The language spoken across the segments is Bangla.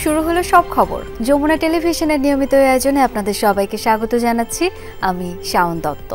শুরু হলো সব খবর। যমুনা টেলিভিশনের নিয়মিত আয়োজনে আপনাদের সবাইকে স্বাগত জানাচ্ছি। আমি শাওন দত্ত।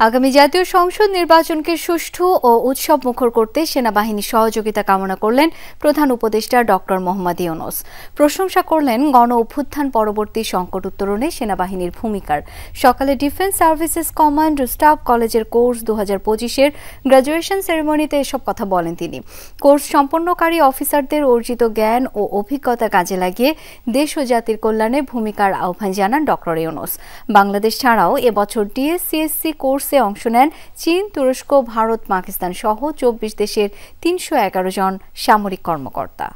আগামী জাতীয় সংসদ নির্বাচনকে সুষ্ঠু ও উৎসবমুখর করতে সেনাবাহিনীর সহযোগিতা কামনা করলেন প্রধান উপদেষ্টা ডক্টর মোহাম্মদ ইউনূস। প্রশংসা করলেন গণ অভ্যুত্থান পরবর্তী সংকট উত্তরণে সেনাবাহিনীর ভূমিকার। সকালে ডিফেন্স সার্ভিসেস কমান্ড ও স্টাফ কলেজের কোর্স 2025-এর গ্র্যাজুয়েশন সেরেমনিতে এসব কথা বলেন তিনি। কোর্স সম্পন্নকারী অফিসারদের অর্জিত জ্ঞান ও অভিজ্ঞতা কাজে লাগিয়ে দেশ ও জাতির কল্যাণে ভূমিকার আহ্বান জানান ডক্টর ইউনূস। বাংলাদেশ ছাড়াও এবছর ডিএসসিএসসি কোর্স অংশ নেন চীন, তুরস্ক, ভারত, পাকিস্তান সহ 24 দেশের 311 জন সামরিক কর্মকর্তা।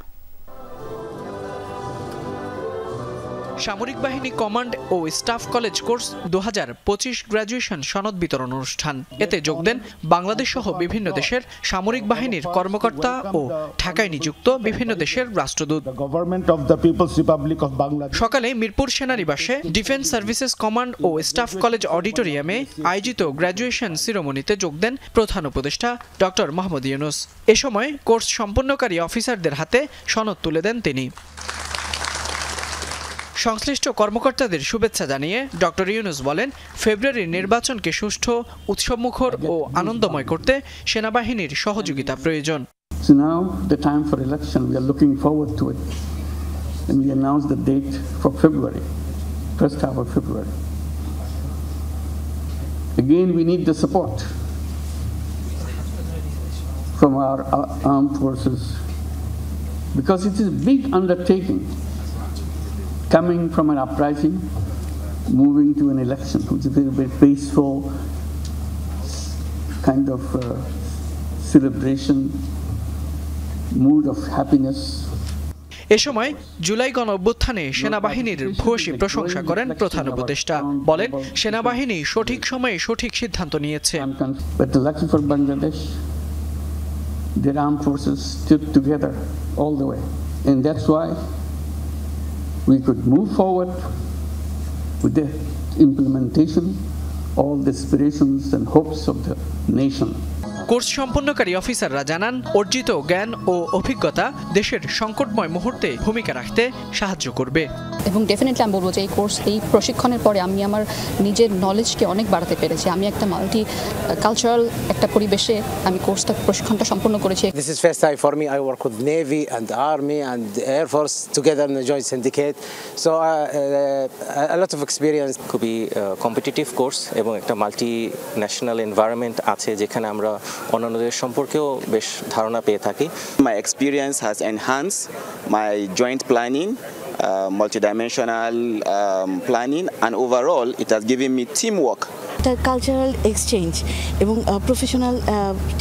সামরিক বাহিনী কমান্ড ও স্টাফ কলেজ কোর্স 2025 গ্র্যাজুয়েশন সনদ বিতরণ অনুষ্ঠান। এতে যোগ দেন বাংলাদেশ সহ বিভিন্ন দেশের সামরিক বাহিনীর কর্মকর্তা ও ঢাকায় নিযুক্ত বিভিন্ন দেশের রাষ্ট্রদূত। সকালে মিরপুর সেনানিবাসে ডিফেন্স সার্ভিসেস কমান্ড ও স্টাফ কলেজ অডিটোরিয়ামে আয়োজিত গ্র্যাজুয়েশন সেরেমনিতে যোগ দেন প্রধান উপদেষ্টা ডক্টর মোহাম্মদ ইউনূস। এ সময় কোর্স সম্পন্নকারী অফিসারদের হাতে সনদ তুলে দেন তিনি। সংশ্লিষ্ট কর্মকর্তাদের শুভেচ্ছা জানিয়ে ডক্টর ইউনূস বলেন, ফেব্রুয়ারির নির্বাচনকে সুষ্ঠু, উৎসবমুখর ও আনন্দময় করতে সেনাবাহিনীর সহযোগিতা প্রয়োজন। So now the time for election, we are looking forward to it. And we announced the date for February, first half of February. Again, we need the support from our armed forces because it is a big undertaking. Coming from an uprising, moving to an election, which is a very peaceful kind of celebration, mood of happiness. এ সময় জুলাই গণ অভ্যুত্থানে সেনাবাহিনীর ভূয়সী প্রশংসা করেন প্রধান উপদেষ্টা। বলেন, সেনাবাহিনী সঠিক সময়ে সঠিক সিদ্ধান্ত নিয়েছে। But lucky for Bangladesh, their armed forces stood together all the way, and that's why we could move forward with the implementation, all the aspirations and hopes of the nation. Course সম্পন্নকারী অফিসাররা জানান, অর্জিত জ্ঞান ও অভিজ্ঞতা দেশের সংকটময় মুহূর্তে ভূমিকা রাখতে সাহায্য করবে। এবং ডেফিনেটলি আমি বলবো যে এই কোর্স, এই প্রশিক্ষণের পরে আমি আমার নিজের নলেজকে অনেক বাড়াতে পেরেছি। আমি একটা মাল্টি কালচারাল একটা পরিবেশে আমি কোর্সটা প্রশিক্ষণটা সম্পন্ন করেছি। This is first time for me. I work with Navy and Army and Air Force together in the joint syndicate. So a lot of experience. খুবই কম্পিটিটিভ কোর্স এবং একটা মাল্টি ন্যাশনাল এনভায়রনমেন্ট আছে যেখানে আমরা অন্যান্য দেশ সম্পর্কেও বেশ ধারণা পেয়ে থাকি। My experience has enhanced my joint planning, multidimensional planning, and overall it has given me teamwork. Cultural exchange এবং প্রফেশনাল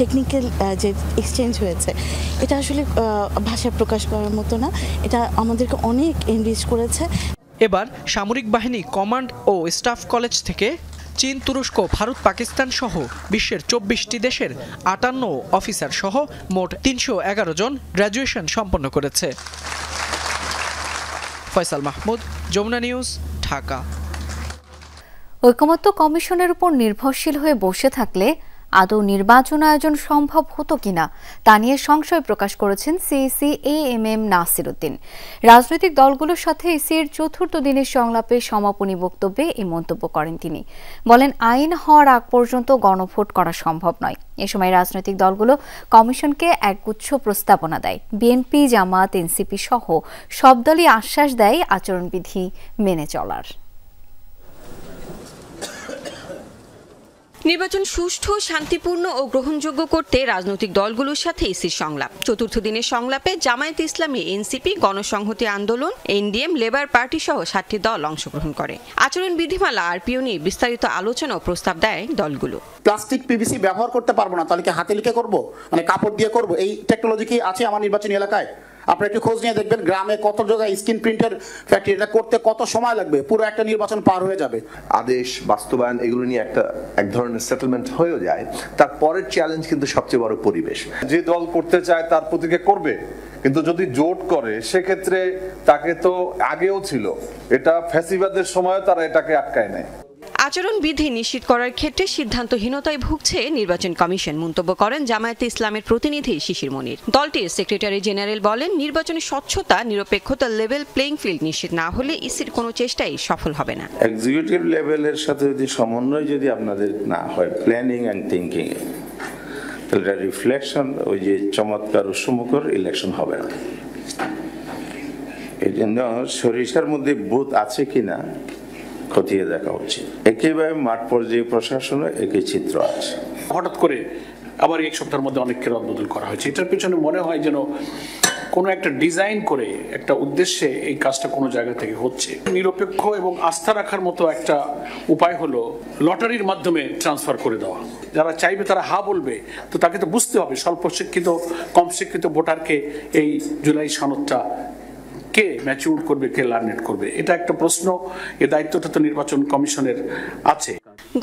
টেকনিক্যাল যে এক্সচেঞ্জ হয়েছে, এটা আসলে ভাষায় প্রকাশ করার মতো না। এটা আমাদেরকে অনেক এনরিচ করেছে। এবার সামরিক বাহিনী কমান্ড ও স্টাফ কলেজ থেকে চীন, তুরস্ক, ভারত, পাকিস্তান সহ বিশ্বের 24টি দেশের 58 অফিসার সহ মোট 311 জন গ্র্যাজুয়েশন সম্পন্ন করেছে। ফয়সাল মাহমুদ, যমুনা নিউজ, ঢাকা। ঐকমত্য কমিশনের উপর নির্ভরশীল হয়ে বসে থাকলে আদৌ নির্বাচন আয়োজন সম্ভব হতো কিনা তা নিয়ে সংশয় প্রকাশ করেছেন সিইসি এএমএম নাসির উদ্দিন। রাজনৈতিক দলগুলোর সাথে ইসির চতুর্থ দিনের সংলাপে সমাপনী বক্তব্যে এই মন্তব্য করেন তিনি। বলেন, আইন হওয়ার আগ পর্যন্ত গণভোট করা সম্ভব নয়। এ সময় রাজনৈতিক দলগুলো কমিশনকে একগুচ্ছ প্রস্তাবনা দেয়। বিএনপি, জামাত, এনসিপি সহ সব দলই আশ্বাস দেয় আচরণবিধি মেনে চলার। নির্বাচন সুষ্ঠু, শান্তিপূর্ণ ও গ্রহণযোগ্য করতে রাজনৈতিক দলগুলোর সাথে ইসির সংলাপ। চতুর্থ দিনের সংলাপে জামায়াতে ইসলামী, এনসিপি, গণসংহতি আন্দোলন, এনডিএম, লেবার পার্টি সহ 7টি দল অংশগ্রহণ করে। আচরণ বিধিমালা আরপিও নিয়ে বিস্তারিত আলোচনা ও প্রস্তাব দেয় দলগুলো। প্লাস্টিক, পিভিসি ব্যবহার করতে পারবো না, তাহলে কি হাতে লিখে করবো, মানে কাপড় দিয়ে করবো? এই টেকনোলজি কি আছে আমার নির্বাচনী এলাকায়? আপনারা একটু খোঁজ নিয়ে দেখবেন, গ্রামে কত জায়গায় স্ক্রিন প্রিন্টের ফ্যাক্টরি, এটা করতে কত সময় লাগবে? পুরো একটা নির্বাচন পার হয়ে যাবে। আদেশ বাস্তবায়ন এগুলো নিয়ে এক ধরনের সেটেলমেন্ট হয়ে যায়। তারপরের চ্যালেঞ্জ কিন্তু সবচেয়ে বড় পরিবেশ। যে দল করতে চায় তার প্রতিকে করবে, কিন্তু যদি জোট করে সেক্ষেত্রে তাকে তো আগেও ছিল, এটা ফ্যাসিবাদের সময় তারা এটাকে আটকায় নেয়। আচরণবিধি নিশ্চিত করার ক্ষেত্রে সিদ্ধান্তহীনতায় ভুগছে নির্বাচন কমিশন মন্তব্য করেন জামায়াতে ইসলামের প্রতিনিধি শিশির মনির। দলটির সেক্রেটারি জেনারেল বলেন, নির্বাচনী স্বচ্ছতা, নিরপেক্ষতা, লেভেল প্লেইং ফিল্ড নিশ্চিত না হলে ইসির কোনো চেষ্টাই সফল হবে না। এক্সিকিউটিভ লেভেলের সাথে যদি সমন্বয় যদি আপনাদের না হয় প্ল্যানিং অ্যান্ড থিঙ্কিং এ, তাহলে রিফ্লেকশন ওই যে চমৎকার উৎসমুখর ইলেকশন হবে না। এই জন্য সরিষার মধ্যে বুথ আছে কিনা খতিয়ে দেখা উচিত। একইভাবে মাঠ পর্যায়ে প্রশাসনে একই চিত্র আছে। হঠাৎ করে আবার এক সপ্তাহের মধ্যে অনেককে রদবদল করা হয়েছে। এটার পিছনে মনে হয় যেন কোনো একটা ডিজাইন করে একটা উদ্দেশ্যে এই কাজটা কোনো জায়গা থেকে হচ্ছে। নিরপেক্ষ এবং আস্থা রাখার মতো একটা উপায় হলো লটারির মাধ্যমে ট্রান্সফার করে দেওয়া। যারা চাইবে তারা হা বলবে, তো তাকে তো বুঝতে হবে স্বল্প শিক্ষিত কম শিক্ষিত ভোটারকে এই জুলাই সনদটা কে ম্যাচিউর করবে, কে লার্নেট করবে, এটা একটা প্রশ্ন। এই দায়িত্বটা তো নির্বাচন কমিশনের আছে।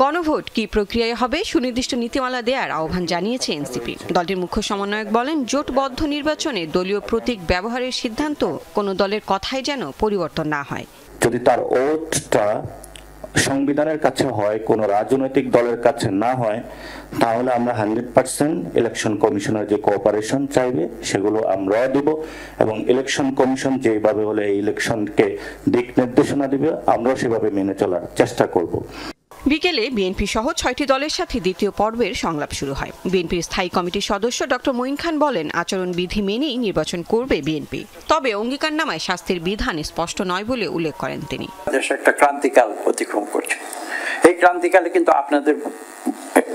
গণভোট কি প্রক্রিয়ায় হবে সুনির্দিষ্ট নীতিমালা দেওয়ার আহ্বান জানিয়েছে এনসিপি। দলটির মুখ্য সমন্বয়ক বলেন, জোটবদ্ধ নির্বাচনে দলীয় প্রতীক ব্যবহারের সিদ্ধান্ত কোনো দলের কথাই যেন পরিবর্তন না হয়। যদি তার ওটটা সংবিধানের কাছে হয়, কোনো রাজনৈতিক দলের কাছে না হয়, তাহলে আমরা 100% ইলেকশন কমিশনের যে কোঅপারেশন চাইবে সেগুলো আমরা দেব এবং ইলেকশন কমিশন যেভাবে হলে এই ইলেকশনকে দিক নির্দেশনা দিবে আমরাও সেভাবে মেনে চলার চেষ্টা করব। বিকেলে বিএনপি সহ 6টি দলের সাথে দ্বিতীয় পর্বের সংলাপ শুরু হয়। বিএনপির স্থায়ী কমিটির সদস্য ডক্টর মঈন খান বলেন, আচরণবিধি মেনেই নির্বাচন করবে বিএনপি, তবে অঙ্গীকারনামায় শাস্তির বিধান স্পষ্ট নয় বলে উল্লেখ করেন তিনি। দেশ একটা ক্রান্তিকাল অতিক্রম করছে। এই ক্রান্তিকালে কিন্তু আপনাদের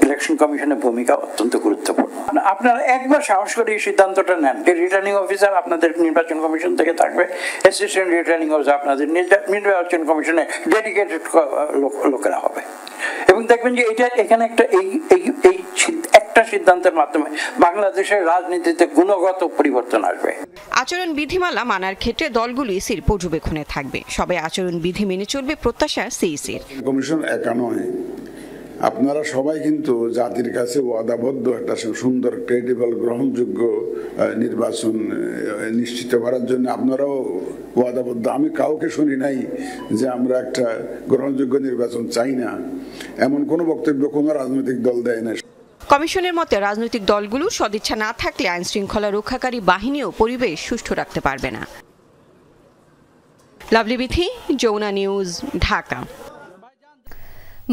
ইলেকশন কমিশনের ভূমিকা অত্যন্ত গুরুত্বপূর্ণ। আপনারা একবার সাহস করে এই সিদ্ধান্তটা নেন, রিটার্নিং অফিসার আপনাদের নির্বাচন কমিশন থেকে থাকবে, অ্যাসিস্ট্যান্ট রিটার্নিং অফিসার আপনাদের নির্বাচন কমিশনে ডেডিকেটেড লোকেরা হবে, এবং দেখবেন যে এটা এখানে একটা এই একটা সিদ্ধান্তের মাধ্যমে বাংলাদেশের রাজনীতিতে গুণগত পরিবর্তন আসবে। আচরণ বিধিমালা মানার ক্ষেত্রে দলগুলো ইসির পর্যবেক্ষণে থাকবে। সবাই আচরণ বিধি মেনে চলবে প্রত্যাশা সিইসির। কমিশন একা নয়, আপনারা সবাই কিন্তু জাতির কাছে ওয়াদাবদ্ধ একটা সুন্দর ক্রেডিবল গ্রহণযোগ্য নির্বাচন নিশ্চিত করার জন্য আপনারাও ওয়াদাবদ্ধ। আমি কাউকে শুনি নাই যে আমরা একটা গ্রহণযোগ্য নির্বাচন চাই না, এমন কোনো বক্তব্য কোনো রাজনৈতিক দল দেয় না। কমিশনের মতে রাজনৈতিক দলগুলো সদিচ্ছা না থাকলে আইন শৃঙ্খলা রক্ষাকারী বাহিনীও পরিবেশ সুষ্ঠু রাখতে পারবে না। লাভলি বিথি, যমুনা নিউজ, ঢাকা।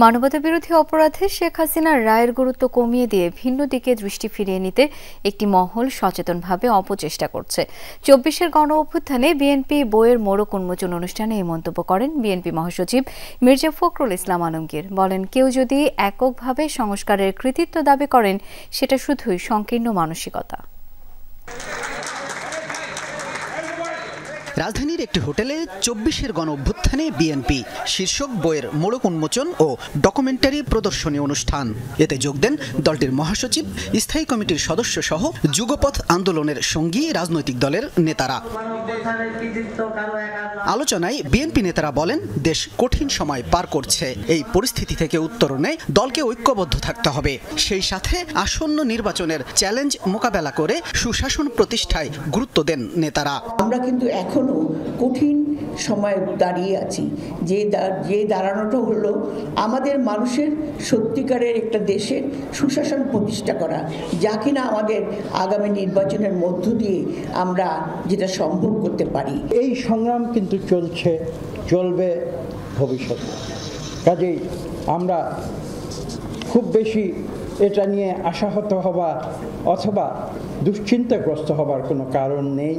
মানবতা বিরোধী অপরাধে শেখ হাসিনার রায়ের গুরুত্ব কমিয়ে দিয়ে ভিন্ন দিকে দৃষ্টি ফিরিয়ে নিতে একটি মহল সচেতনভাবে অপচেষ্টা করছে। 24-এর গণ অভ্যুত্থানে বিএনপি বইয়ের মোড়ক উন্মোচন অনুষ্ঠানে এই মন্তব্য করেন বিএনপি মহাসচিব মির্জা ফখরুল ইসলাম আলমগীর। বলেন, কেউ যদি এককভাবে সংস্কারের কৃতিত্ব দাবি করেন সেটা শুধুই সংকীর্ণ মানসিকতা। রাজধানীর একটি হোটেলে 24-এর গণ অভ্যুত্থানে বিএনপি শীর্ষক বইয়ের মোড়ক উন্মোচন ও ডকুমেন্টারি প্রদর্শনী অনুষ্ঠান। এতে যোগ দেন দলটির মহাসচিব, স্থায়ী কমিটির সদস্য সহ যুগপথ আন্দোলনের সঙ্গী রাজনৈতিক দলের নেতারা। আলোচনায় বিএনপি নেতারা বলেন, দেশ কঠিন সময় পার করছে। এই পরিস্থিতি থেকে উত্তরণে দলকে ঐক্যবদ্ধ থাকতে হবে। সেই সাথে আসন্ন নির্বাচনের চ্যালেঞ্জ মোকাবেলা করে সুশাসন প্রতিষ্ঠায় গুরুত্ব দেন নেতারা। আমরা কিন্তু এখনো কঠিন সময় দাঁড়িয়ে আছি, যে দাঁড়ানোটা হলো আমাদের মানুষের সত্যিকারের একটা দেশের সুশাসন প্রতিষ্ঠা করা, যা কিনা আমাদের আগামী নির্বাচনের মধ্য দিয়ে আমরা যেটা সম্ভব করতে পারি। এই সংগ্রাম কিন্তু চলবে ভবিষ্যতে। কাজেই আমরা খুব বেশি এটা নিয়ে আশাহত হওয়া অথবা দুশ্চিন্তাগ্রস্ত হবার কোনো কারণ নেই।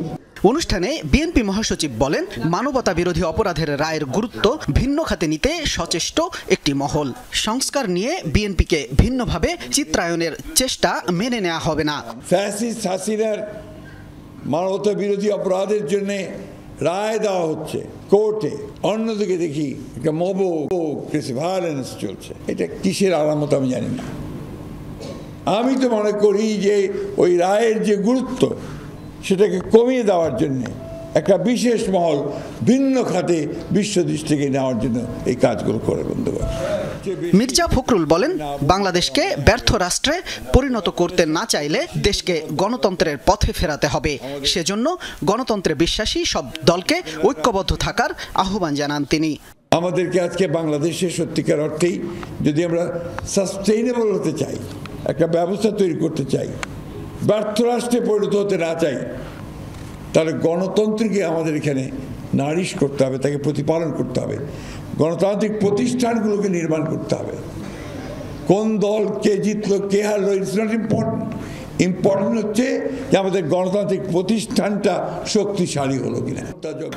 অনুষ্ঠানে বিএনপি মহাসচিব বলেন, মানবতা বিরোধী অপরাধের রায়ের গুরুত্ব ভিন্ন খাতে নিতে সচেষ্ট একটি মহল। সংস্কার নিয়ে বিএনপিকে ভিন্নভাবে চিত্রায়নের চেষ্টা মেনে নেওয়া হবে না। ফ্যাসিস্ট হাসিনার মানবতা বিরোধী অপরাধের জন্য রায় দেওয়া হচ্ছে কোর্টে, অন্যদিকে দেখি একটা মব ভায়োলেন্স চলছে। এটা কিসের আলামত আমি জানি না। আমি তো মনে করি যে ওই রায়ের যে গুরুত্ব সেটাকে কমিয়ে দেওয়ার জন্য একটা বিশেষ মহল ভিন্ন খাতে বিশ্ব দৃষ্টিকে নেওয়ার জন্য এই কাজগুলো করে বন্ধু। মির্জা ফখরুল বলেন, বাংলাদেশকে ব্যর্থ রাষ্ট্রে পরিণত করতে না চাইলে দেশকে গণতন্ত্রের পথে ফেরাতে হবে। সেজন্য গণতন্ত্রে বিশ্বাসী সব দলকে ঐক্যবদ্ধ থাকার আহ্বান জানান তিনি। আমাদেরকে আজকে বাংলাদেশের সত্যিকার অর্থেই যদি আমরা সাস্টেইনেবল হতে চাই, একটা ব্যবস্থা তৈরি করতে চাই, ব্যর্থ রাষ্ট্রে পরিণত হতে না চাই, তাহলে গণতন্ত্রকে আমাদের এখানে নারিশ করতে হবে, তাকে প্রতিপালন করতে হবে, গণতান্ত্রিক প্রতিষ্ঠানগুলোকে নির্মাণ করতে হবে। কোন দল কে জিতলো কে হারলো ইটস নট ইম্পর্টেন্ট, ইম্পর্টেন্ট হচ্ছে যে আমাদের গণতান্ত্রিক প্রতিষ্ঠানটা শক্তিশালী হলো কিনা।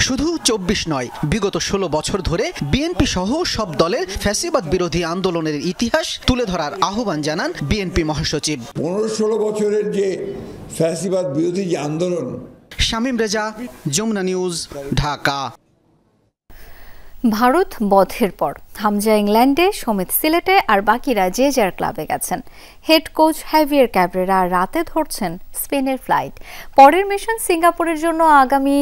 শুধু ২৪ নয়, বিগত ১৬ বছর ধরে বিএনপি সহ সব দলের ফ্যাসিবাদ বিরোধী আন্দোলনের ইতিহাস তুলে ধরার আহ্বান জানান বিএনপি মহাসচিব। ১৫-১৬ বছরের যে ফ্যাসিবাদ বিরোধী যে আন্দোলন। শামীম রেজা, যমুনা নিউজ, ঢাকা। ভারত বধের পর হামজা ইংল্যান্ডে, সমিত সিলেটে আর বাকিরা যে যার ক্লাবে গেছেন। হেড কোচ হ্যাভিয়ার ক্যাব্রেরা রাতে ধরছেন স্পেনের ফ্লাইট। পরের মিশন সিঙ্গাপুরের জন্য আগামী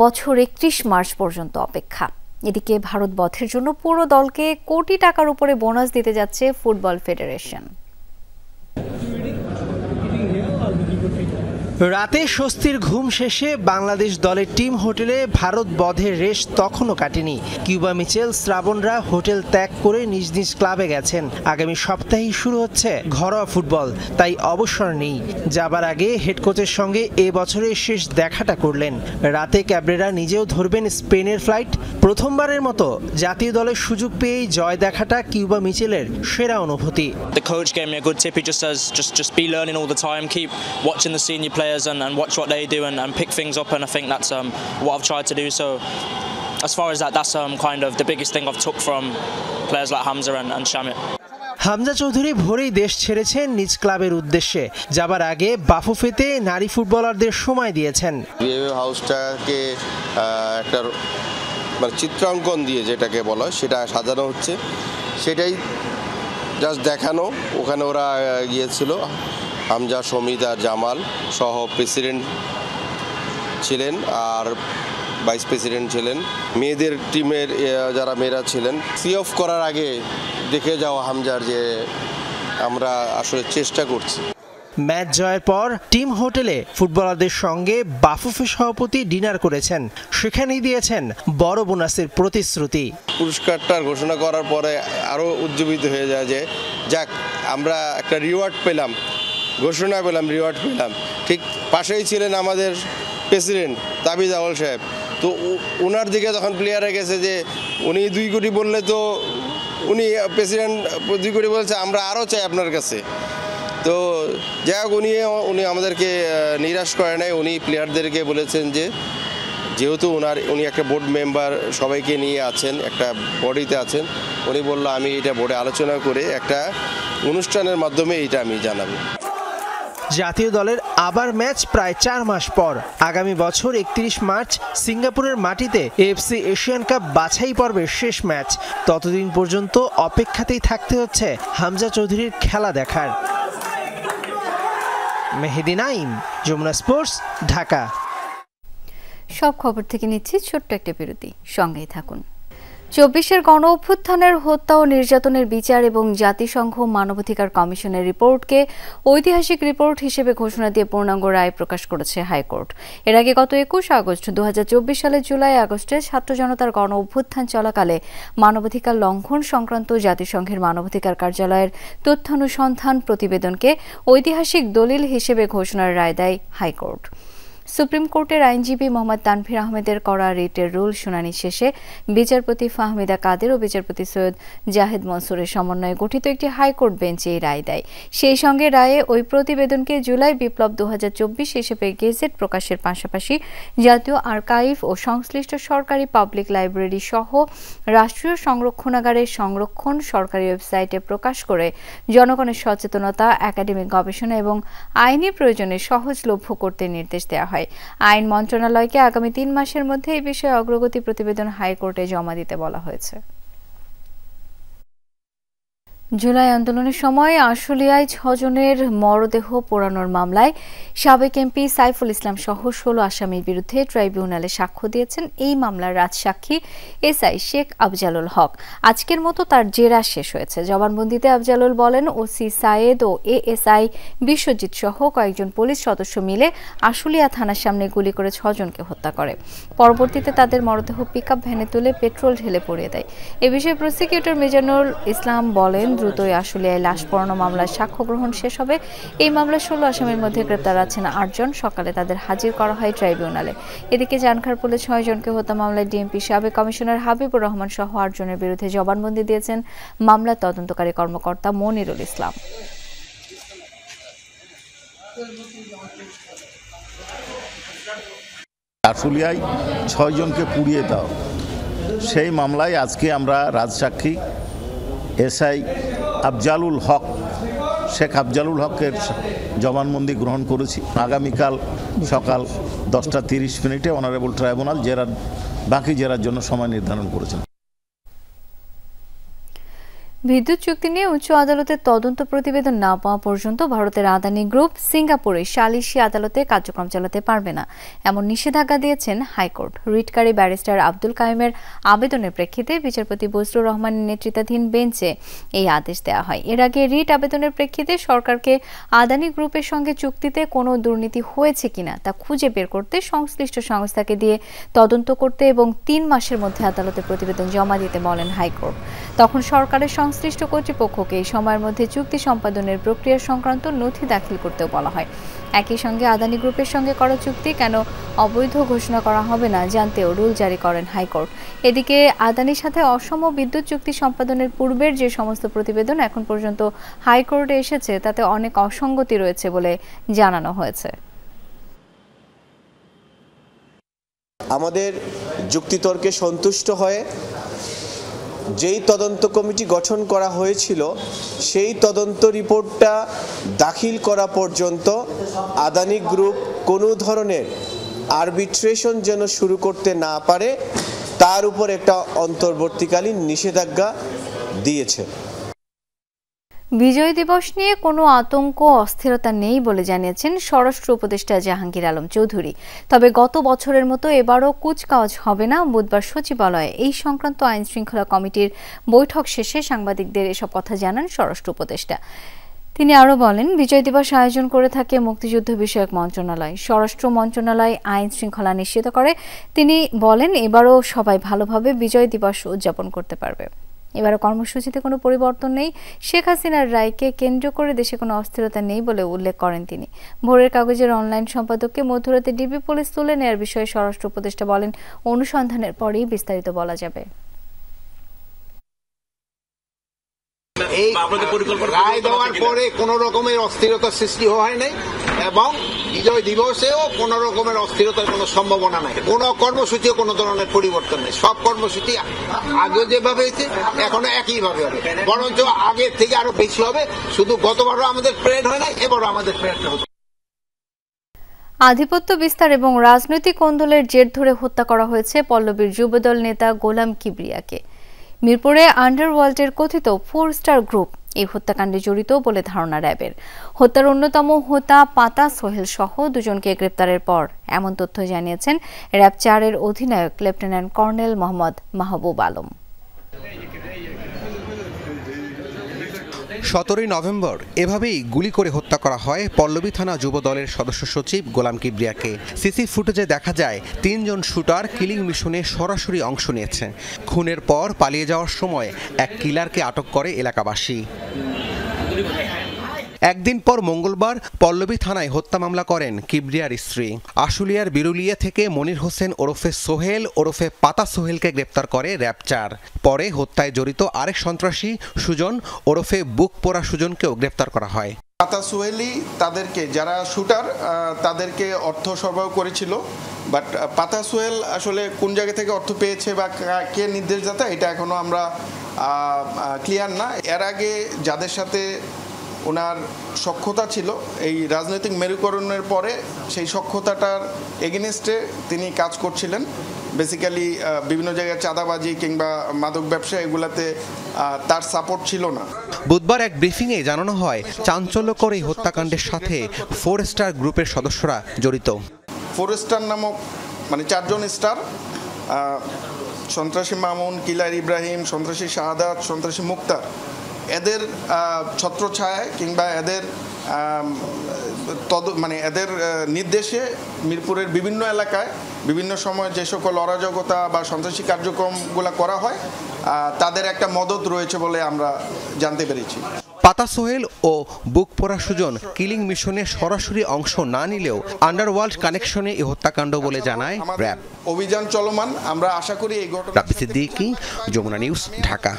বছর ৩১ মার্চ পর্যন্ত অপেক্ষা। এদিকে ভারত বধের জন্য পুরো দলকে কোটি টাকার উপরে বোনাস দিতে যাচ্ছে ফুটবল ফেডারেশন। রাতে স্বস্তির ঘুম শেষে বাংলাদেশ দলের টিম হোটেলে ভারত বধের রেশ তখনও কাটেনি। কিউবা মিচেল, শ্রাবণরা হোটেল ত্যাগ করে নিজ নিজ ক্লাবে গেছেন। আগামী সপ্তাহেই শুরু হচ্ছে ঘরোয়া ফুটবল, তাই অবসর নেই। যাবার আগে হেড কোচের সঙ্গে এ বছরের শেষ দেখাটা করলেন। রাতে ক্যাব্রেরা নিজেও ধরবেন স্পেনের ফ্লাইট। প্রথমবারের মতো জাতীয় দলের সুযোগ পেয়েই জয় দেখাটা কিউবা মিচেলের সেরা অনুভূতি। The coach gave me a good tip. He just says just be learning all the time, keep watching the senior players and watch what they do and pick things up, and I think that's what I've tried to do. So as far as that's kind of the biggest thing I've took from players like Hamza and Shamit. Hamza Chowdhury ভোরেই দেশ ছেড়েছেন নিজ ক্লাবের উদ্দেশ্যে। যাবার আগে বাফুফেতে নারী ফুটবলারদের সময় দিয়েছেন। হাউসটাকে একটা চিত্রাঙ্কন দিয়ে যেটাকে বলা হয় সেটা সাজানো হচ্ছে, সেটাই জাস্ট দেখানো। ওখানে ওরা গিয়েছিল, হামজা, সমিত আর জামাল সহ প্রেসিডেন্ট ছিলেন আর ভাইস প্রেসিডেন্ট ছিলেন। মেয়েদের টিমের যারা মেয়েরা ছিলেন, সি অফ করার আগে দেখে যাওয়া হামজার যে আমরা আসলে চেষ্টা করছি। ম্যাচ জয়ের পর টিম হোটেলে ফুটবলারদের সঙ্গে বাফুফে সভাপতি ডিনার করেছেন। সেখানেই দিয়েছেন বড় বোনাসের প্রতিশ্রুতি। পুরস্কারটার ঘোষণা করার পরে আরও উজ্জীবিত হয়ে যায় যে যাক, আমরা একটা রিওয়ার্ড পেলাম, ঘোষণা পেলাম, রিওয়ার্ড পেলাম। ঠিক পাশেই ছিলেন আমাদের প্রেসিডেন্ট তাবিজ আউল সাহেব। তো ওনার দিকে যখন প্লেয়ারে গেছে যে উনি 2 কোটি বললে, তো উনি প্রেসিডেন্ট 2 কোটি বলছে, আমরা আরও চাই আপনার কাছে। তো যাই হোক, উনি আমাদেরকে নিরাশ করে নাই। উনি প্লেয়ারদেরকে বলেছেন যে যেহেতু উনি একটা বোর্ড মেম্বার সবাইকে নিয়ে আছেন, একটা বডিতে আছেন, উনি বললো আমি এটা বোর্ডে আলোচনা করে একটা অনুষ্ঠানের মাধ্যমে এইটা আমি জানাবো। জাতীয় দলের আবার ম্যাচ প্রায় 4 মাস পর। আগামী বছর 31 মার্চ সিঙ্গাপুরের মাটিতে এএফসি এশিয়ান কাপ বাছাই পর্বের শেষ ম্যাচ। ততদিন পর্যন্ত অপেক্ষাতেই থাকতে হচ্ছে হামজা চৌধুরীর খেলা দেখার। মেহেদি নাইম, যমুনা স্পোর্টস, ঢাকা। সব খবর থেকে নিচ্ছি ছোট্ট একটা বিরতি, সঙ্গেই থাকুন। 24-এর গণ অভ্যুত্থানের হত্যা ও নির্যাতনের বিচার এবং জাতিসংঘ মানবাধিকার কমিশনের রিপোর্টকে ঐতিহাসিক রিপোর্ট হিসেবে ঘোষণা দিয়ে পূর্ণাঙ্গ রায় প্রকাশ করেছে হাইকোর্ট। এর আগে গত 21 আগস্ট 2024 সালের জুলাই আগস্টে ছাত্র জনতার গণ অভ্যুত্থান চলাকালে মানবাধিকার লঙ্ঘন সংক্রান্ত জাতিসংঘের মানবাধিকার কার্যালয়ের তথ্যানুসন্ধান প্রতিবেদনকে ঐতিহাসিক দলিল হিসেবে ঘোষণার রায় দেয় হাইকোর্ট। সুপ্রিম কোর্টের আইনজীবী মোহাম্মদ তানভীর আহমেদের করা রিটের রুল শুনানি শেষে বিচারপতি ফাহমিদা কাদের ও বিচারপতি সৈয়দ জাহেদ মনসুরের সমন্বয়ে গঠিত একটি হাইকোর্ট বেঞ্চ এই রায় দেয়। সেই সঙ্গে রায়ে ওই প্রতিবেদনকে জুলাই বিপ্লব 2024 হিসেবে গেজেট প্রকাশের পাশাপাশি জাতীয় আর্কাইভ ও সংশ্লিষ্ট সরকারি পাবলিক লাইব্রেরি সহ রাষ্ট্রীয় সংরক্ষণাগারের সংরক্ষণ, সরকারি ওয়েবসাইটে প্রকাশ করে জনগণের সচেতনতা, একাডেমিক গবেষণা এবং আইনি প্রয়োজনে সহজলভ্য করতে নির্দেশ দেওয়া হয়। আইন মন্ত্রণালয়কে আগামী 3 মাসের মধ্যে এই বিষয়ে অগ্রগতি প্রতিবেদন হাইকোর্টে জমা দিতে বলা হয়েছে। জুলাই আন্দোলনের সময় আশুলিয়ায় 6 জনের মরদেহ পোড়ানোর মামলায় সাবেক এমপি সাইফুল ইসলাম সহ 16 আসামির বিরুদ্ধে ট্রাইব্যুনালে সাক্ষ্য দিয়েছেন এই মামলার রাজসাক্ষী এসআই শেখ আফজালুল হক। আজকের মতো তার জেরা শেষ হয়েছে। জবানবন্দিতে আফজালুল বলেন, ওসি সায়েদ ও এএসআই বিশ্বজিৎ সহ কয়েকজন পুলিশ সদস্য মিলে আশুলিয়া থানার সামনে গুলি করে 6 জনকে হত্যা করে। পরবর্তীতে তাদের মরদেহ পিকআপ ভ্যানে তুলে পেট্রোল ঢেলে পুড়িয়ে দেয়। এ বিষয়ে প্রসিকিউটর মিজানুল ইসলাম বলেন, দ্রুতই আশুলিয়ায় লাশ পোড়ানো মামলার সাক্ষ্য গ্রহণ শেষ হবে। এই মামলার 16 আসামির মধ্যে গ্রেপ্তার আছেন 8 জন। সকালে তাদের হাজির করা হয় ট্রাইব্যুনালে। এদিকে জানখারপুলে 6 জনকে হত্যা মামলায় ডিএমপি সাবেক কমিশনার হাবিবুর রহমান সহ 8 জনের বিরুদ্ধে জবানবন্দি দিয়েছেন মামলার তদন্তকারী কর্মকর্তা মনিরুল ইসলাম। আশুলিয়ায় 6 জনকে পুড়িয়ে দাও, সেই মামলায় আজকে আমরা রাজসাক্ষী এসআই আফজালুল হক শেখ আফজালুল হকের জবানবন্দি গ্রহণ করেছি। আগামীকাল সকাল 10:30 অনারেবল ট্রাইব্যুনাল বাকি জেরার জন্য সময় নির্ধারণ করেছেন। বিদ্যুৎ চুক্তি নিয়ে উচ্চ আদালতের তদন্ত প্রতিবেদন না পাওয়া পর্যন্ত ভারতের আদানি গ্রুপ সিঙ্গাপুরে সালিসি আদালতে কার্যক্রম চালাতে পারবে না, এমন নিষেধাজ্ঞা দিয়েছেন হাইকোর্ট। রিটকারী ব্যারিস্টার আব্দুল কাইমের আবেদনের প্রেক্ষিতে বিচারপতি বজলুর রহমানের নেতৃত্বাধীন বেঞ্চে এই আদেশ দেওয়া হয়। এর আগে রিট আবেদনের প্রেক্ষিতে সরকারকে আদানি গ্রুপের সঙ্গে চুক্তিতে কোনো দুর্নীতি হয়েছে কিনা তা খুঁজে বের করতে সংশ্লিষ্ট সংস্থাকে দিয়ে তদন্ত করতে এবং 3 মাসের মধ্যে আদালতে প্রতিবেদন জমা দিতে বলেন হাইকোর্ট। তখন সরকারের সংশ্লিষ্ট কর্তৃপক্ষকে এই সময়ের মধ্যে চুক্তি সম্পাদনের প্রক্রিয়া সংক্রান্ত নথি দাখিল করতেও বলা হয়। একই সঙ্গে আদানি গ্রুপের সঙ্গে করা চুক্তি কেন অবৈধ ঘোষণা করা হবে না জানতেও রুল জারি করেন হাইকোর্ট। এদিকে আদানির সাথে অসম বিদ্যুৎ চুক্তি সম্পাদনের পূর্বের যে সমস্ত প্রতিবেদন এখন পর্যন্ত হাইকোর্টে এসেছে তাতে অনেক অসঙ্গতি রয়েছে বলে জানানো হয়েছে। আমাদের যুক্তিতর্কে সন্তুষ্ট হয়ে যেই তদন্ত কমিটি গঠন করা হয়েছিল সেই তদন্ত রিপোর্টটা দাখিল করা পর্যন্ত আদানি গ্রুপ কোনো ধরনের আরবিট্রেশন যেন শুরু করতে না পারে তার উপর একটা অন্তর্বর্তীকালীন নিষেধাজ্ঞা দিয়েছে। বিজয় দিবস নিয়ে কোনো আতঙ্ক অস্থিরতা নেই বলে জানিয়েছেন স্বরাষ্ট্র উপদেষ্টা জাহাঙ্গীর আলম চৌধুরী। তবে গত বছরের মতো এবারও কুচকাওয়াজ হবে না। বুধবার সচিবালয়ে এই সংক্রান্ত আইন শৃঙ্খলা কমিটির বৈঠক শেষে সাংবাদিকদের এসব কথা জানান স্বরাষ্ট্র উপদেষ্টা। তিনি আরও বলেন, বিজয় দিবস আয়োজন করে থাকে মুক্তিযুদ্ধ বিষয়ক মন্ত্রণালয়। স্বরাষ্ট্র মন্ত্রণালয় আইন শৃঙ্খলা নিশ্চিত করে। তিনি বলেন, এবারও সবাই ভালোভাবে বিজয় দিবস উদযাপন করতে পারবে। এবারও কর্মসূচিতে কোনো পরিবর্তন নেই। শেখ হাসিনার রায়কে কেন্দ্র করে দেশে কোনো অস্থিরতা নেই বলে উল্লেখ করেন তিনি। ভোরের কাগজের অনলাইন সম্পাদককে মধ্যরাতে ডিবি পুলিশ তুলে নেওয়ার বিষয়ে স্বরাষ্ট্র উপদেষ্টা বলেন, অনুসন্ধানের পরেই বিস্তারিত বলা যাবে। এই রায় দেওয়ার পরে কোন রকমের অস্থিরতার সৃষ্টি হয় নাই এবং বিজয় দিবসেও কোন রকমের অস্থিরতার কোনো সম্ভাবনা নাই। কোন কর্মসূচিও কোনো ধরনের পরিবর্তন নেই। সব কর্মসূচি আগে যেভাবে হয়েছে এখনো একইভাবে হবে, বরঞ্চ আগের থেকে আরো বেশি হবে। শুধু গতবারও আমাদের প্রেড হয় না, এবারও আমাদের প্রেডটা হচ্ছে। আধিপত্য বিস্তার এবং রাজনৈতিক কোন্দলের জের ধরে হত্যা করা হয়েছে পল্লবীর যুবদল নেতা গোলাম কিবরিয়াকে। মিরপুরে আন্ডারওয়ার্ল্ডের কথিত 4 স্টার গ্রুপ এই হত্যাকাণ্ডে জড়িত বলে ধারণা র্যাবের। হত্যার অন্যতম হোতা পাতা সোহেল সহ 2 জনকে গ্রেপ্তারের পর এমন তথ্য জানিয়েছেন র্যাব 4-এর অধিনায়ক lieutenant colonel Mohammad Mahbub Alam. 17 November এভাবেই গুলি করে হত্যা করা হয় পল্লবী থানা যুব দলের সদস্য সচিব গোলাম কিবরিয়াকে। সিসি ফুটেজে দেখা যায় 3 জন শুটার কিলিং মিশনে সরাসরি অংশ নিয়েছে। খুনের পর পালিয়ে যাওয়ার সময় এক কিলারকে আটক করে এলাকাবাসী। একদিন পর মঙ্গলবার পল্লবী থানায় হত্যা মামলা করেন কিবরিয়ার স্ত্রী। আশুলিয়ার বিরুলিয়া থেকে মনির হোসেন ওরফে সোহেল ওরফে পাতা সোহেলকে গ্রেপ্তার করে র্যাব 4। পরে হত্যায় জড়িত আরেক সন্ত্রাসী সুজন ওরফে বুক পোড়া সুজনকেও গ্রেপ্তার করা হয়। পাতা সোহেলই তাদেরকে, যারা শুটার তাদেরকে অর্থ সরবরাহ করেছিল, বাট পাতা সোহেল আসলে কোন জায়গা থেকে অর্থ পেয়েছে বা কে নির্দেশদাতা এটা এখনো আমরা ক্লিয়ার না। এর আগে যাদের সাথে ওনার সক্ষতা ছিল এই রাজনৈতিক মেরুকরণের পরে সেই সক্ষতাটার এগেনস্টে তিনি কাজ করছিলেন। বেসিক্যালি বিভিন্ন জায়গায় চাঁদাবাজি কিংবা মাদক ব্যবসা এগুলাতে তার সাপোর্ট ছিল না। বুধবার এক ব্রিফিংয়ে জানানো হয় চাঞ্চল্যকর এই হত্যাকাণ্ডের সাথে 4 স্টার গ্রুপের সদস্যরা জড়িত। 4 স্টার নামক মানে 4 জন স্টার, সন্ত্রাসী মামুন, কিলার ইব্রাহিম, সন্ত্রাসী শাহাদাত, সন্ত্রাসী মুক্তার, এদের ছত্রছায়ায় কিংবা এদের এদের নির্দেশে মিরপুরের বিভিন্ন এলাকায় বিভিন্ন সময় যে সকল অরাজকতা বা সন্ত্রাসী কার্যক্রমগুলো করা হয় তাদের একটা মদত রয়েছে বলে আমরা জানতে পেরেছি। পাতা সোহেল ও বুক পোড়া সুজন কিলিং মিশনে সরাসরি অংশ না নিলেও আন্ডারওয়ার্ল্ড কানেকশনে এই হত্যাকাণ্ড বলে জানায় র্যাব। অভিযান চলমান, আমরা আশা করি এই ঘটনা। রাব্বি সিদ্দিকী, যমুনা নিউজ, ঢাকা।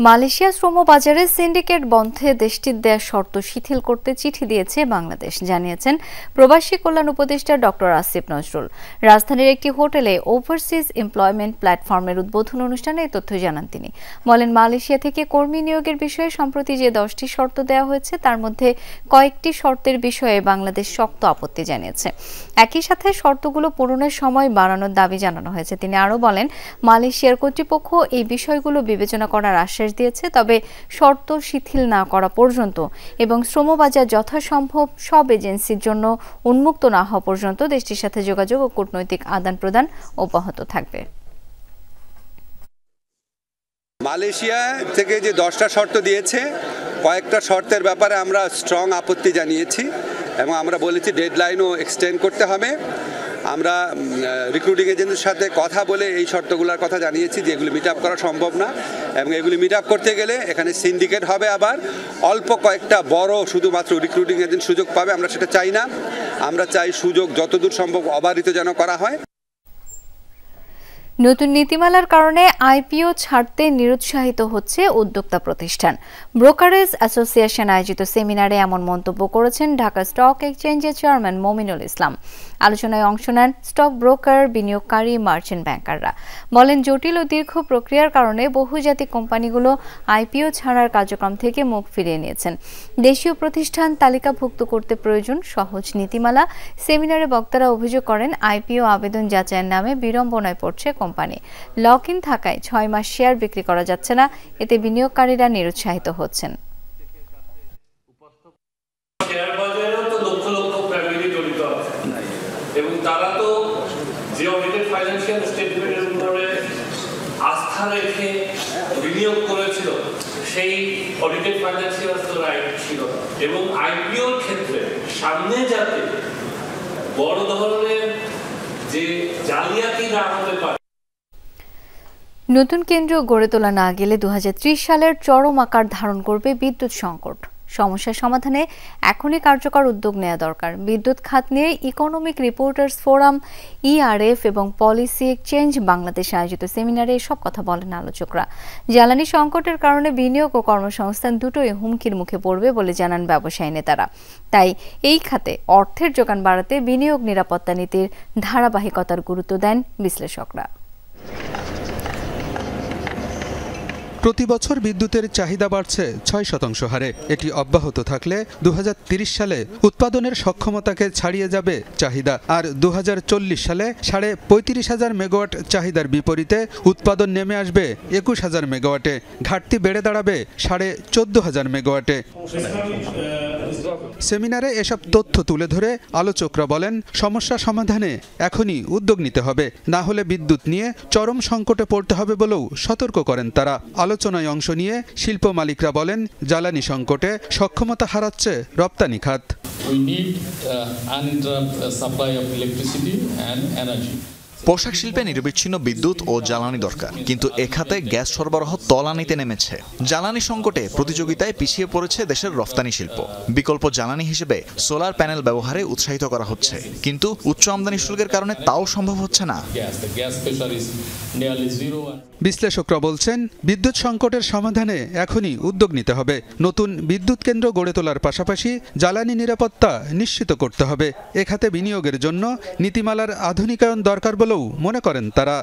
মালয়েশিয়া শ্রম বাজারে সিন্ডিকেট বন্ধে দেশটির দেয়া শর্ত শিথিল করতে চিঠি দিয়েছে বাংলাদেশ, জানিয়েছেন প্রবাসী কল্যাণ উপদেষ্টা ডক্টর আসিফ নজরুল। রাজধানীর একটি হোটেলে ওভারসিজ এমপ্লয়মেন্ট প্ল্যাটফর্মের উদ্বোধন অনুষ্ঠানে এই তথ্য জানান তিনি। বলেন, মালয়েশিয়া থেকে কর্মী নিয়োগের বিষয়ে সম্প্রতি যে 10টি শর্ত দেওয়া হয়েছে তার মধ্যে কয়েকটি শর্তের বিষয়ে বাংলাদেশ শক্ত আপত্তি জানিয়েছে। একই সাথে শর্তগুলো পূরণের সময় বাড়ানোর দাবি জানানো হয়েছে। তিনি আরও বলেন, মালয়েশিয়ার কর্তৃপক্ষ এই বিষয়গুলো বিবেচনা করার আশ্বাস দিয়েছে, তবে শর্ত শিথিল না করা পর্যন্ত এবং শ্রমবাজার যথাসম্ভব সব এজেন্সির জন্য উন্মুক্ত না হওয়া পর্যন্ত দেশটির সাথে যোগাযোগ ও কূটনৈতিক আদান প্রদান অব্যাহত থাকবে। মালয়েশিয়া থেকে যে 10টা শর্ত দিয়েছে, কয়েকটা শর্তের ব্যাপারে আমরা স্ট্রং আপত্তি জানিয়েছি এবং আমরা বলেছি ডেডলাইনও এক্সটেন্ড করতে হবে। আমরা রিক্রুটিং এজেন্সির সাথে কথা বলে এই শর্তগুলোর কথা জানিয়েছি যে এগুলি মিট আপ করা সম্ভব না এবং এগুলি মিট আপ করতে গেলে এখানে সিন্ডিকেট হবে, আবার অল্প কয়েকটা বড় শুধুমাত্র রিক্রুটিং এজেন্ট সুযোগ পাবে। আমরা সেটা চাই না, আমরা চাই সুযোগ যতদূর সম্ভব অবারিত যেন করা হয়। নতুন নীতিমালার কারণে আইপিও ছাড়তে নিরুৎসাহিত হচ্ছে উদ্যোক্তা প্রতিষ্ঠান। ব্রোকারেজ অ্যাসোসিয়েশন আয়োজিত সেমিনারে এমন মন্তব্য করেছেন ঢাকা স্টক এক্সচেঞ্জের চেয়ারম্যান মমিনুল ইসলাম। আলোচনায় অংশ নেন স্টক ব্রোকার, বিনিয়োগকারী, মার্চেন্ট ব্যাংকাররা। বলেন, জটিল ও দীর্ঘ প্রক্রিয়ার কারণে বহুজাতিক কোম্পানিগুলো আইপিও ছাড়ার কার্যক্রম থেকে মুখ ফিরিয়ে নিয়েছেন। দেশীয় প্রতিষ্ঠান তালিকাভুক্ত করতে প্রয়োজন সহজ নীতিমালা। সেমিনারে বক্তারা অভিযোগ করেন, আইপিও আবেদন যাচাইয়ের নামে বিড়ম্বনায় পড়ছে কোম্পানি। লক ইন থাকায় 6 মাস শেয়ার বিক্রি করা যাচ্ছে না, এতে বিনিয়োগকারীরা নিরুৎসাহিত হচ্ছেন। এবং তারা তো যে অডিটেড ফাইন্যান্সিয়াল স্টেটমেন্টের উপরে আস্থা রেখে বিনিয়োগ করেছিল, সেই অডিটেড ফাইন্যান্সিয়াল রাইট ছিল এবং আইপিওর ক্ষেত্রে সামনে যাতে বড় ধরনের যে জালিয়াতি না হতে পারে। নতুন কেন্দ্র গড়ে তোলা না গেলে 2030 সালের চরম আকার ধারণ করবে বিদ্যুৎ সংকট। সমস্যার সমাধানে এখনই কার্যকর উদ্যোগ নেওয়া দরকার। বিদ্যুৎ খাত নিয়ে ইকোনমিক রিপোর্টার্স ফোরাম, ইআরএফ এবং পলিসি এক্সচেঞ্জ বাংলাদেশে আয়োজিত সেমিনারে এসব কথা বলেন আলোচকরা। জ্বালানি সংকটের কারণে বিনিয়োগ ও কর্মসংস্থান দুটোই হুমকির মুখে পড়বে বলে জানান ব্যবসায়ী নেতারা। তাই এই খাতে অর্থের যোগান বাড়াতে বিনিয়োগ নিরাপত্তা নীতির ধারাবাহিকতার গুরুত্ব দেন বিশ্লেষকরা। প্রতি বছর বিদ্যুতের চাহিদা বাড়ছে 6% হারে। এটি অব্যাহত থাকলে 2030 সালে উৎপাদনের সক্ষমতাকে ছাড়িয়ে যাবে চাহিদা। আর 2040 সালে 35,500 মেগাওয়াট চাহিদার বিপরীতে উৎপাদন নেমে আসবে 21,000 মেগাওয়াটে। ঘাটতি বেড়ে দাঁড়াবে 14,500 মেগাওয়াটে। সেমিনারে এসব তথ্য তুলে ধরে আলোচকরা বলেন, সমস্যা সমাধানে এখনই উদ্যোগ নিতে হবে, না হলে বিদ্যুৎ নিয়ে চরম সংকটে পড়তে হবে বলেও সতর্ক করেন তারা। আলোচনায় অংশ নিয়ে শিল্প মালিকরা বলেন, জ্বালানি সংকটে সক্ষমতা হারাচ্ছে রপ্তানি খাত। We need uninterrupted supply of electricity and energy. পোশাক শিল্পে নিরবিচ্ছিন্ন বিদ্যুৎ ও জ্বালানি দরকার, কিন্তু এ খাতে গ্যাস সরবরাহ তলানিতে নেমেছে। জ্বালানি সংকটে প্রতিযোগিতায় পিছিয়ে পড়েছে দেশের রফতানি শিল্প। বিকল্প জ্বালানি হিসেবে সোলার প্যানেল ব্যবহারে উৎসাহিত করা হচ্ছে, কিন্তু উচ্চ আমদানি শুল্কের কারণে তাও সম্ভব হচ্ছে না। বিশ্লেষকরা বলছেন, বিদ্যুৎ সংকটের সমাধানে এখনই উদ্যোগ নিতে হবে। নতুন বিদ্যুৎ কেন্দ্র গড়ে তোলার পাশাপাশি জ্বালানি নিরাপত্তা নিশ্চিত করতে হবে। এ খাতে বিনিয়োগের জন্য নীতিমালার আধুনিকায়ন দরকার বলে বলেও মনে করেন তারা।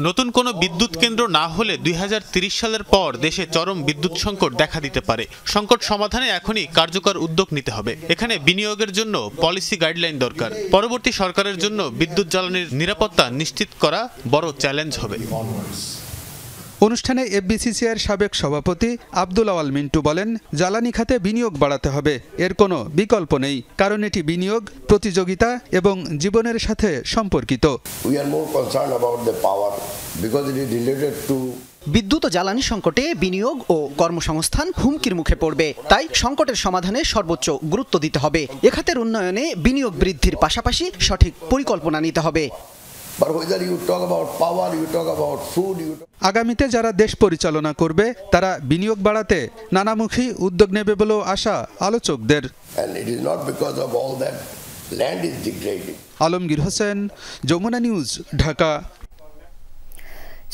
নতুন কোনো বিদ্যুৎ কেন্দ্র না হলে 2030 সালের পর দেশে চরম বিদ্যুৎ সংকট দেখা দিতে পারে। সংকট সমাধানে এখনই কার্যকর উদ্যোগ নিতে হবে। এখানে বিনিয়োগের জন্য পলিসি গাইডলাইন দরকার। পরবর্তী সরকারের জন্য বিদ্যুৎ জ্বালানির নিরাপত্তা নিশ্চিত করা বড় চ্যালেঞ্জ হবে। অনুষ্ঠানে এফবিসিসিআইয়ের সাবেক সভাপতি আব্দুল আওয়াল মিন্টু বলেন, জ্বালানি খাতে বিনিয়োগ বাড়াতে হবে, এর কোনো বিকল্প নেই, কারণ এটি বিনিয়োগ, প্রতিযোগিতা এবং জীবনের সাথে সম্পর্কিত। বিদ্যুৎ ও জ্বালানি সংকটে বিনিয়োগ ও কর্মসংস্থান হুমকির মুখে পড়বে, তাই সংকটের সমাধানে সর্বোচ্চ গুরুত্ব দিতে হবে। এ খাতের উন্নয়নে বিনিয়োগ বৃদ্ধির পাশাপাশি সঠিক পরিকল্পনা নিতে হবে। আগামীতে যারা দেশ পরিচালনা করবে তারা বিনিয়োগ বাড়াতে নানামুখী উদ্যোগ নেবে বলেও আশা আলোচকদের। আলমগীর হোসেন, যমুনা নিউজ, ঢাকা।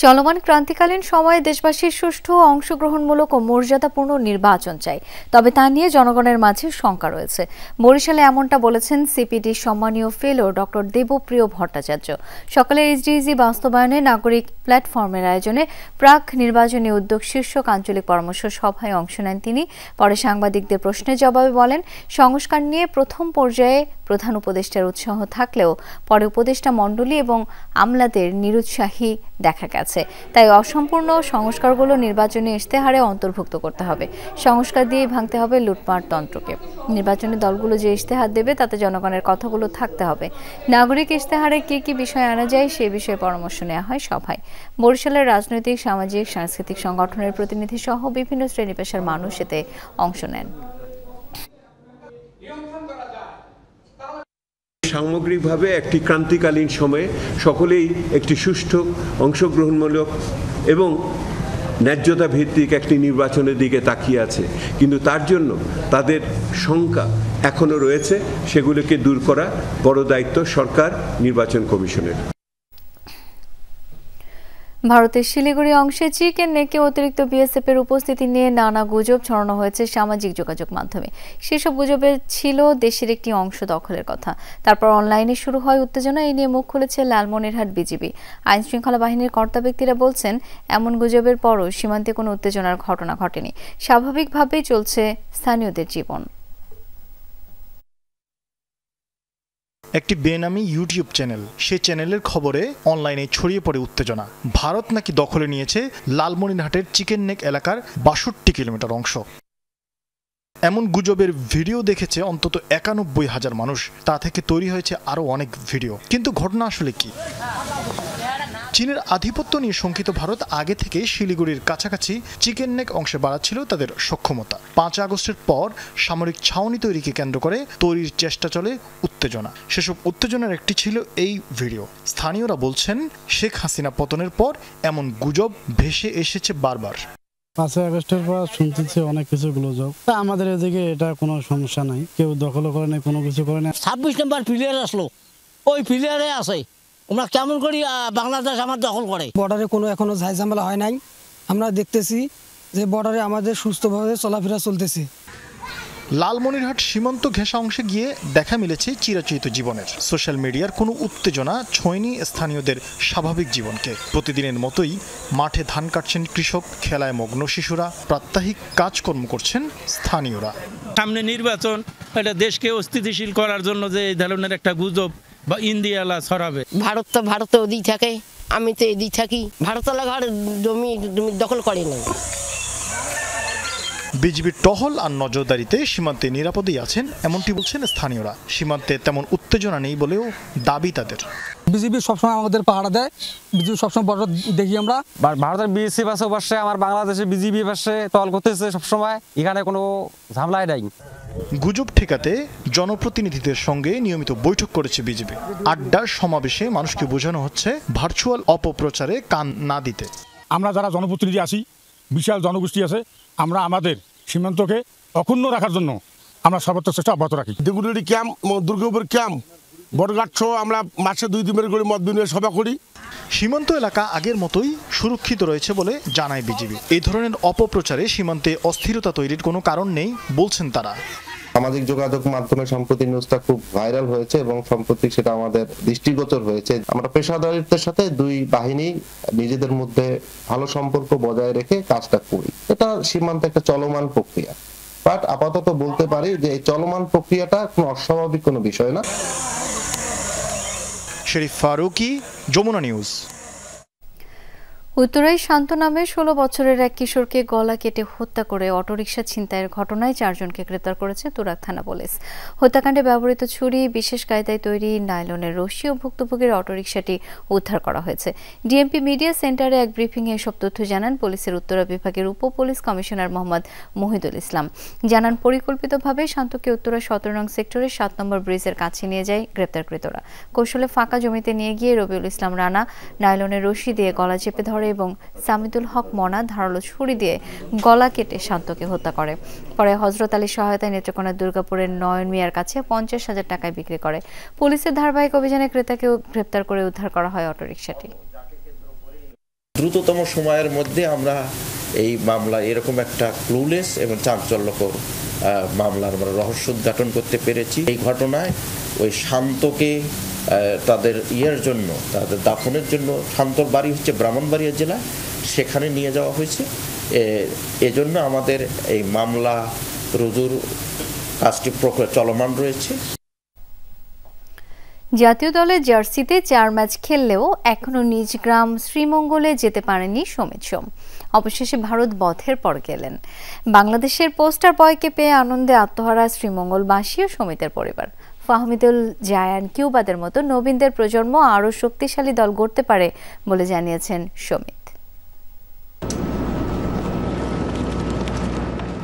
চলমান ক্রান্তিকালীন সময়ে দেশবাসীর সুষ্ঠু অংশগ্রহণমূলক ও মর্যাদাপূর্ণ নির্বাচন চাই, তবে তা নিয়ে জনগণের মাঝে শঙ্কা রয়েছে। বরিশালে এমনটা বলেছেন সিপিডি সম্মানীয় ফেলো ডক্টর দেবপ্রিয় ভট্টাচার্য। সকালে এইচডিজি বাস্তবায়নে নাগরিক প্ল্যাটফর্মের আয়োজনে প্রাক নির্বাচনী উদ্যোগ শীর্ষক আঞ্চলিক পরামর্শ সভায় অংশ নেন তিনি। পরে সাংবাদিকদের প্রশ্নের জবাবে বলেন, সংস্কার নিয়ে প্রথম পর্যায়ে প্রধান উপদেষ্টার উৎসাহ থাকলেও পরে উপদেষ্টা মণ্ডলী এবং আমলাদের নিরুৎসাহী দেখা গেছে, তাই অসম্পূর্ণ সংস্কারগুলো নির্বাচনী ইশতেহারে অন্তর্ভুক্ত করতে হবে। সংস্কার দিয়েই ভাঙতে হবে লুটপাট তন্ত্রকে। নির্বাচনী দলগুলো যে ইশতেহার দেবে তাতে জনগণের কথাগুলো থাকতে হবে। নাগরিক ইশতেহারে কি কি বিষয় আনা যায় সে বিষয়ে পরামর্শ নেওয়া হয় সভায়। বরিশালের রাজনৈতিক, সামাজিক, সাংস্কৃতিক সংগঠনের প্রতিনিধি সহ বিভিন্ন শ্রেণী পেশার মানুষ এতে অংশ নেন। সামগ্রিকভাবে একটি ক্রান্তিকালীন সময়ে সকলেই একটি সুষ্ঠু, অংশগ্রহণমূলক এবং ন্যায্যতা ভিত্তিক একটি নির্বাচনের দিকে তাকিয়ে আছে, কিন্তু তার জন্য তাদের শঙ্কা এখনো রয়েছে। সেগুলোকে দূর করা বড় দায়িত্ব সরকার, নির্বাচন কমিশনের। ভারতের শিলিগুড়ি অংশে চিকেন নেকে অতিরিক্ত বিএসএফ এর উপস্থিতি নিয়ে নানা গুজব ছড়ানো হয়েছে সামাজিক যোগাযোগ মাধ্যমে। সেসব গুজবে ছিল দেশের একটি অংশ দখলের কথা। তারপর অনলাইনে শুরু হয় উত্তেজনা। এই নিয়ে মুখ খুলেছে লালমনিরহাট বিজিবি। আইন শৃঙ্খলা বাহিনীর কর্তা ব্যক্তিরা বলছেন, এমন গুজবের পরও সীমান্তে কোনো উত্তেজনার ঘটনা ঘটেনি, স্বাভাবিকভাবেই চলছে স্থানীয়দের জীবন। একটি বেনামি ইউটিউব চ্যানেল, সেই চ্যানেলের খবরে অনলাইনে ছড়িয়ে পড়ে উত্তেজনা। ভারত নাকি দখলে নিয়েছে লালমনিরহাটের চিকেন নেক এলাকার ৬২ কিলোমিটার অংশ। এমন গুজবের ভিডিও দেখেছে অন্তত ৯১,০০০ মানুষ। তা থেকে তৈরি হয়েছে আরও অনেক ভিডিও। কিন্তু ঘটনা আসলে কি? চীনের আধিপত্য নিয়ে শঙ্কিত ভারত আগে থেকে শিলিগুড়ির কাছাকাছি চিকেন নেক অংশে বাড়াচ্ছিল তাদের সক্ষমতা। ৫ আগস্টের পর সামরিক ছাউনি তৈরিকে কেন্দ্র করে তৈরির চেষ্টা চলে উত্তেজনা। সেসব উত্তেজনার একটি ছিল এই ভিডিও। স্থানীয়রা বলছেন, শেখ হাসিনা পতনের পর এমন গুজব ভেসে এসেছে বারবার। ৫ আগস্টের পর শুনতেছি অনেক কিছু গুজব। আমাদের এদিকে এটা কোনো সমস্যা নাই, কেউ দখল করে নাই, কোনো কিছু করে নাই। ২৬ নম্বর প্লেয়ার আসলো, ওই প্লেয়ারে আছে। আমরা কেমন করি বাংলাদেশ আমার দখল করে? বর্ডারে কোনো এখনো ঝাইঝামেলা হয় নাই। আমরা দেখতেছি যে বর্ডারে আমাদের সুস্থভাবে চলাফেরা চলতেছে। লালমনিরহাট সীমান্ত ঘেঁষা অংশে গিয়ে দেখা মিলেছে চিরাচরিত জীবনের। সোশ্যাল মিডিয়ার কোনো উত্তেজনা ছোঁয়নি স্থানীয়দের স্বাভাবিক জীবনকে। প্রতিদিনের মতোই মাঠে ধান কাটছেন কৃষক, খেলায় মগ্ন শিশুরা, প্রাত্যহিক কাজকর্ম করছেন স্থানীয়রা। সামনে নির্বাচন, এটা দেশকে অস্থিতিশীল করার জন্য যে এই ধরনের একটা গুজব বা ইন্ডিয়ালা ছড়াবে। ভারতে ওদিক থাকে, আমি তো এদিক থাকি। ভারতলা ঘর জমি দখল করে নাই। বিজিবির টহল আর নজরদারিতে সীমান্তে নিরাপদেই আছেন এমনটি বলছেন স্থানীয়রা। সীমান্তে তেমন উত্তেজনা নেই বলেও দাবি তাদের। বিজিবি সবসময় আমাদের পাহারা দেয়, বিজিবি সবসময় বর্ডার দেখি আমরা। ভারতের বিএসএফ আছে পাশে, আমার বাংলাদেশের বিজিবি পাশে টহল করতেছে সবসময়, এখানে কোনো ঝামেলাই নাই। গুজব ঠেকাতে জনপ্রতিনিধিদের সঙ্গে নিয়মিত বৈঠক করেছে বিজেপি। আড্ডার সমাবেশে মানুষকে বোঝানো হচ্ছে ভার্চুয়াল অপপ্রচারে কান না দিতে। আমরা যারা জনপ্রতিনিধি আছি, বিশাল জনগোষ্ঠী আছে, আমরা আমাদের সীমান্তকে অক্ষুণ্ণ রাখার জন্য আমরা সর্বোচ্চ চেষ্টা অব্যাহত রাখি। দিগুড়ি ক্যাম্প, দুর্গাপুর ক্যাম্প, বড়ঘাট সহ আমরা মাসে 2 দিনের করে মত বিনিময় সভা করি। সীমান্ত এলাকা আগের মতোই সুরক্ষিত রয়েছে বলে জানায় বিজিবি। এই ধরনের অপপ্রচারে সীমান্তে অস্থিরতা তৈরির কোনো কারণ নেই বলছেন তারা। সামাজিক যোগাযোগ মাধ্যমে সম্প্রতি নিউজটা খুব ভাইরাল হয়েছে এবং সম্প্রতি সেটা আমাদের দৃষ্টিগোচর হয়েছে। আমরা পেশাদারিত্বের সাথে দুই বাহিনী নিজেদের মধ্যে ভালো সম্পর্ক বজায় রেখে কাজটা করি। এটা সীমান্তে একটা চলমান প্রক্রিয়া, বাট আপাতত বলতে পারি যে এই চলমান প্রক্রিয়াটা কোনো অস্বাভাবিক কোনো বিষয় না। শরীফ ফারুকি, যমুনা নিউজ। উত্তরায় শান্ত নামে 16 বছরের এক কিশোরকে গলা কেটে হত্যা করে অটোরিকশা ছিনতাইয়ের ঘটনায় 4 জনকে গ্রেপ্তার করেছে তুরাগ থানা পুলিশ। হত্যাকাণ্ডে ব্যবহৃত ছুরি, বিশেষ কায়দায় তৈরি নাইলনের রশি ও ভুক্তভোগীর অটোরিকশাটি উদ্ধার করা হয়েছে। ডিএমপি মিডিয়া সেন্টারে এক ব্রিফিংয়ে এসব তথ্য জানান পুলিশের উত্তরা বিভাগের উপ পুলিশ কমিশনার মোহাম্মদ মহিদুল ইসলাম। জানান পরিকল্পিতভাবে শান্তকে উত্তরা 17 নং সেক্টরের 7 নম্বর ব্রিজের কাছে নিয়ে যায় গ্রেপ্তারকৃতরা। কৌশলে ফাঁকা জমিতে নিয়ে গিয়ে রবিউল ইসলাম রানা নাইলনের রশি দিয়ে গলা চেপে ধরে এবং সামিদুল হক মনা ধারালো ছুরি দিয়ে গলা কেটে শান্তকে হত্যা করে। পরে হযরত আলীর সহায়তায় নেত্রকোনা দুর্গাপুরের নয়ন মিয়ার কাছে 50,000 টাকায় বিক্রি করে। পুলিশের ধারাবাহিক অভিযানে ক্রেতাকেও গ্রেপ্তার করে উদ্ধার করা হয় অটোরিকশাটি। দ্রুততম সময়ের মধ্যে আমরা এই মামলা এরকম একটা ক্লুলেস এবং চাঞ্চল্যকর মামলার আমরা রহস্য উদ্ঘাটন করতে পেরেছি। এই ঘটনায় ওই শান্তকে তাদের জন্য, তাদের দাফনের জন্য, শান্তর বাড়ি হচ্ছে ব্রাহ্মণবাড়িয়া জেলা, সেখানে নিয়ে যাওয়া হয়েছে। এজন্য আমাদের এই মামলা রুজুর কাজটি চলমান রয়েছে। জাতীয় দলের জার্সিতে 4 ম্যাচ খেললেও এখনো নিজ গ্রাম শ্রীমঙ্গলে যেতে পারেনি সমিত সোম। অবশেষে ভারত বধের পর গেলেন। বাংলাদেশের পোস্টার বয়কে পেয়ে আনন্দে আত্মহারা শ্রীমঙ্গলবাসী ও সমিতের পরিবার। ফাহমিদুল জায়ান কিউবাদের মতো নবীনদের প্রজন্ম আরও শক্তিশালী দল গড়তে পারে বলে জানিয়েছেন সমিত।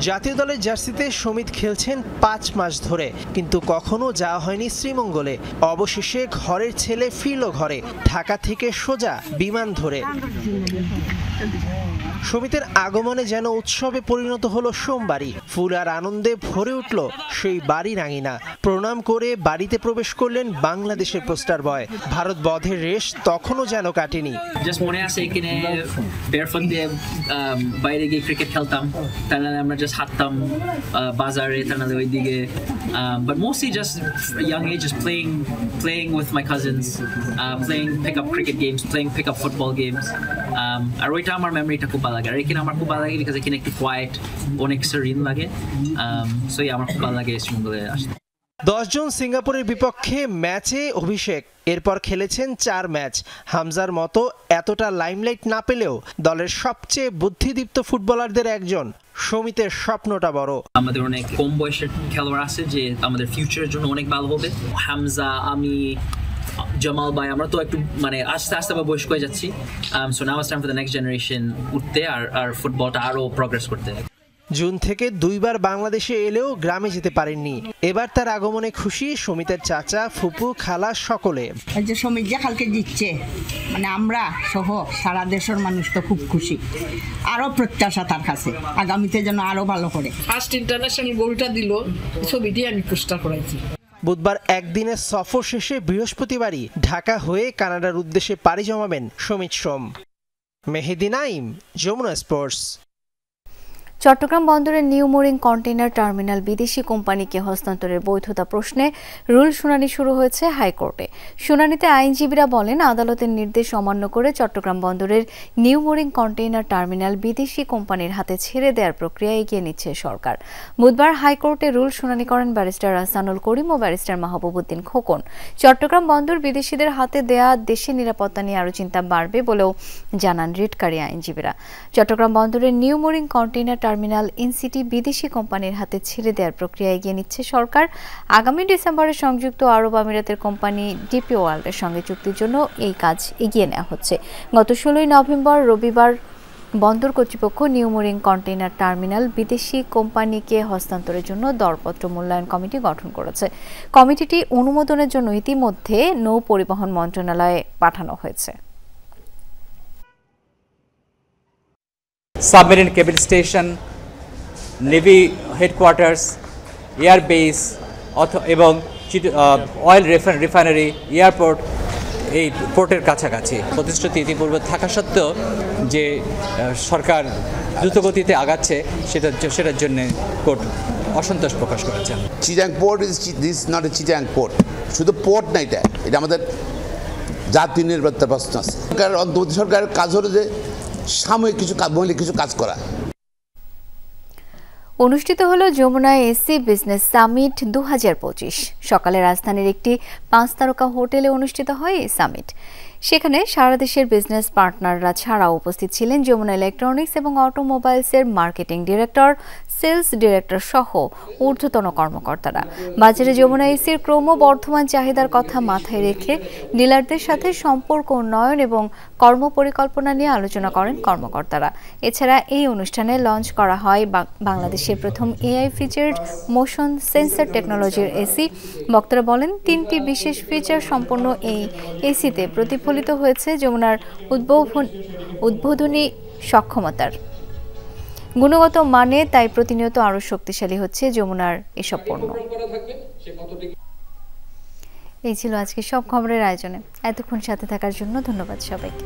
জাতীয় দলের জার্সিতে সমিত খেলছেন 5 মাস ধরে, কিন্তু কখনো যাওয়া হয়নি শ্রীমঙ্গলে। অবশেষে ঘরের ছেলে ফিরল ঘরে, ঢাকা থেকে সোজা বিমান ধরে। সমিতের আগমনে যেন উৎসবে পরিণত হলো সোমবারই। ফুল আর আনন্দে ভরে উঠল সেই বাড়ির আঙিনা। প্রণাম করে বাড়িতে প্রবেশ করলেন বাংলাদেশের পোস্টার বয়। ভারত বধের রেশ তখনও যেন কাটেনি। জাস্ট মনে আছে এখানে বেরফুট দিয়ে বাইরে গিয়ে ক্রিকেট খেলতাম, তাহলে আমরা জাস্ট হাঁটতাম বাজারে, তাহলে ওইদিকে, but mostly just young age, just playing with my cousins, playing pick up cricket games, playing pick up football games. আর ওইটা আমার মেমোরিটা খুব ভালো লাগে। আর এখানে আমার খুব ভালো লাগে বিকজ এখানে একটু কোয়াইট, অনেক সেরিন লাগে। সো আমার খুব ভালো লাগে শ্রীমঙ্গলে আসতে। 10 জন সিঙ্গাপুরের বিপক্ষে ম্যাচে অভিষেক, এরপর খেলেছেন 4 ম্যাচ। হামজার মতো এতটা লাইমলাইট না পেলেও দলের সবচেয়ে বুদ্ধিদীপ্ত ফুটবলারদের একজন। সমিতের স্বপ্নটা বড়। আমাদের অনেক কম বয়সের খেলোয়াড় আছে যে আমাদের ফিউচারের জন্য অনেক ভালো হবে। হামজা, আমি, জামাল ভাই, আমরা তো একটু মানে আস্তে আস্তে বয়স্ক হয়ে যাচ্ছি। So now it's time for the next generation উঠতে আর ফুটবলটা আরো প্রগ্রেস করতে। জুন থেকে 2 বার বাংলাদেশে এলেও গ্রামে যেতে পারেননি। এবার তার আগমনে খুশি সমিতের চাচা, ফুপু, খালা সকলে। যে সমিত যে কালকে জিতছে, মানে আমরা সহ সারা দেশের মানুষ তো খুব খুশি। আরো প্রত্যাশা তার কাছে আগামীতে যেন আরো ভালো করে। ফার্স্ট ইন্টারন্যাশনাল গোলটা দিল, ছবিটি আমি পোস্টার করাইছি। বুধবার একদিনের সফর শেষে বৃহস্পতিবারই ঢাকা হয়ে কানাডার উদ্দেশ্যে পাড়ি জমাবেন সমিত সোম। মেহেদি নাইম, যমুনা স্পোর্টস। চট্টগ্রাম বন্দরের নিউ মোরিং কন্টেইনার টার্মিনাল বিদেশি কোম্পানিকে হস্তান্তরের বৈধতা প্রশ্নে রুল শুনানি শুরু হয়েছে হাইকোর্টে। শুনানিতে আইনজীবীরা বলেন, আদালতের নির্দেশ অমান্য করে চট্টগ্রাম বন্দরের নিউ মোরিং কন্টেইনার টার্মিনাল বিদেশি কোম্পানির হাতে ছেড়ে দেওয়ার প্রক্রিয়া এগিয়ে নিচ্ছে সরকার। বুধবার হাইকোর্টে রুল শুনানি করেন ব্যারিস্টার আহসানুল করিম ও ব্যারিস্টার মাহবুবউদ্দিন খোকন। চট্টগ্রাম বন্দর বিদেশিদের হাতে দেয়া দেশের নিরাপত্তা নিয়ে আরও চিন্তা বাড়বে বলেও জানান রিটকারী আইনজীবীরা। চট্টগ্রাম বন্দরের নিউ মোরিং কন্টেইনার টার্মিনাল ইনসিটি বিদেশি কোম্পানির হাতে ছেড়ে দেওয়ার প্রক্রিয়া এগিয়ে নিচ্ছে সরকার। আগামী ডিসেম্বরে সংযুক্ত আরব আমিরাতের কোম্পানি ডিপি ওয়ার্ল্ডের সঙ্গে চুক্তির জন্য এই কাজ এগিয়ে নেওয়া হচ্ছে। গত 16 নভেম্বর রবিবার বন্দর কর্তৃপক্ষ নিউ মোরিং কন্টেইনার টার্মিনাল বিদেশি কোম্পানিকে হস্তান্তরের জন্য দরপত্র মূল্যায়ন কমিটি গঠন করেছে। কমিটিটি অনুমোদনের জন্য ইতিমধ্যে নৌ পরিবহন মন্ত্রণালয়ে পাঠানো হয়েছে। Submarine cable station, navy headquarters, airbase এবং অয়েল রিফাইনারি, এয়ারপোর্ট, এই পোর্টের কাছাকাছি প্রতিশ্রুতি ইতিপূর্বে থাকা সত্ত্বেও যে সরকার দ্রুতগতিতে আগাচ্ছে সেটার জন্য কোর্ট অসন্তোষ প্রকাশ করেছেন। Chittagong port this not a Chittagong port, শুধু পোর্ট না, এটা আমাদের জাতীয় নিরাপত্তার প্রশ্ন আছে। অন্তর্বর্তী সরকারের কাজ হলো যে সাময়িক কিছু কাজ করা। অনুষ্ঠিত হলো যমুনা এসি বিজনেস সামিট 2025। সকালে রাজধানীর একটি 5 তারকা হোটেলে অনুষ্ঠিত হয় এই সামিট। সেখানে সারা দেশের বিজনেস পার্টনাররা ছাড়াও উপস্থিত ছিলেন যমুনা ইলেকট্রনিক্স এবং অটোমোবাইলসের মার্কেটিং ডিরেক্টর, সেলস ডিরেক্টর সহ ঊর্ধ্বতন কর্মকর্তারা। বাজারে যমুনা এসির ক্রমবর্ধমান চাহিদার কথা মাথায় রেখে ডিলারদের সাথে সম্পর্ক উন্নয়ন এবং কর্মপরিকল্পনা নিয়ে আলোচনা করেন কর্মকর্তারা। এছাড়া এই অনুষ্ঠানে লঞ্চ করা হয় বাংলাদেশের প্রথম এআই ফিচার্ড মোশন সেন্সর টেকনোলজির এসি। বক্তারা বলেন, 3টি বিশেষ ফিচার সম্পন্ন এই এসিতে প্রতিফলিত হয়েছে যমুনার উদ্বোধনী সক্ষমতার গুণগত মানে, তাই প্রতিনিয়ত আরও শক্তিশালী হচ্ছে যমুনার এসব পণ্য। এই ছিল আজকে সব খবরের আয়োজনে। এতক্ষণ সাথে থাকার জন্য ধন্যবাদ সবাইকে।